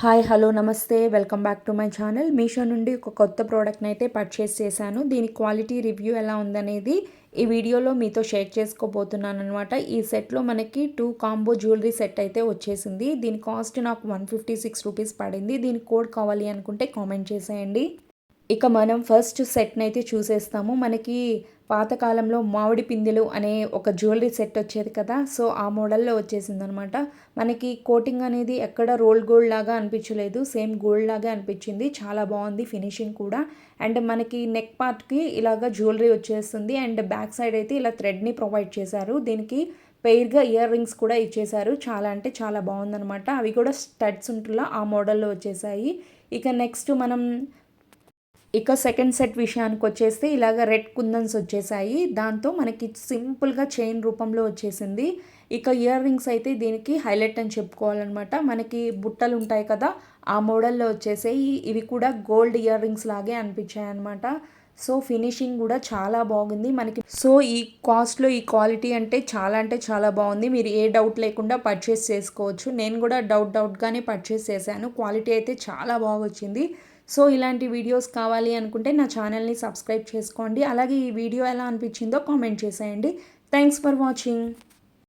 Hi hello నమస్తే welcome back to my channel. Meesho నుండి ఒక కొత్త ప్రోడక్ట్ని అయితే పర్చేస్ చేశాను. దీని క్వాలిటీ రివ్యూ ఎలా ఉందనేది ఈ వీడియోలో మీతో షేర్ చేసుకోబోతున్నాను అనమాట. ఈ సెట్లో మనకి 2 కాంబో జ్యువెలరీ సెట్ అయితే వచ్చేసింది. దీని కాస్ట్ నాకు 156 రూపీస్ పడింది. దీని కోడ్ కావాలి అనుకుంటే కామెంట్ చేసేయండి. ఇక మనం ఫస్ట్ సెట్‌ని అయితే చూసేస్తాము. మనకి పాతకాలంలో మామిడి పిందెలు అనే ఒక జ్యువెలరీ సెట్ వచ్చేది కదా! సో, ఆ మోడల్‌లో వచ్చేసిందనమాట. మనకి కోటింగ్ అనేది ఎక్కడ రోల్ గోల్డ్ లాగా అనిపించలేదు. సేమ్ గోల్డ్ లాగే అనిపించింది. చాలా బాగుంది ఫినిషింగ్ కూడా. అండ్ మనకి నెక్ పార్ట్‌కి ఇలాగ జ్యువెలరీ వచ్చేస్తుంది. అండ్ బ్యాక్ సైడ్ అయితే ఇలా థ్రెడ్‌ని ప్రొవైడ్ చేశారు. దీనికి పెయిర్‌గా ఇయర్ రింగ్స్ కూడా ఇచ్చేశారు. చాలా అంటే చాలా బాగుందనమాట. అవి కూడా స్టడ్స్ ఉంటులా ఆ మోడల్‌లో వచ్చేసాయి. ఇక నెక్స్ట్ మనం సెకండ్ సెట్ విషయానికొచ్చేస్తే ఇలాగ రెడ్ కుందన్స్ వచ్చేసాయి. దాంతో మనకి సింపుల్‌గా చైన్ రూపంలో వచ్చేసింది. ఇక ఇయర్ రింగ్స్ అయితే దీనికి హైలైట్ అని చెప్పుకోవాలనమాట. మనకి బుట్టలు ఉంటాయి కదా! ఆ మోడల్‌లో వచ్చేసాయి. ఇవి కూడా గోల్డ్ ఇయర్ రింగ్స్ లాగే అనిపించాయన్నమాట. సో, ఫినిషింగ్ కూడా చాలా బాగుంది. ఈ కాస్ట్‌లో ఈ క్వాలిటీ అంటే చాలా బాగుంది. మీరు ఏ డౌట్ లేకుండా పర్చేస్ చేసుకోవచ్చు. నేను కూడా డౌట్‌గానే పర్చేస్ చేశాను. క్వాలిటీ అయితే చాలా బాగొచ్చింది. సో, ఇలాంటి వీడియోస్ కావాలి అనుకుంటే నా ఛానల్‌ని సబ్స్క్రైబ్ చేసుకోండి. అలాగే ఈ వీడియో ఎలా అనిపించిందో కామెంట్ చేసేయండి. Thanks for watching.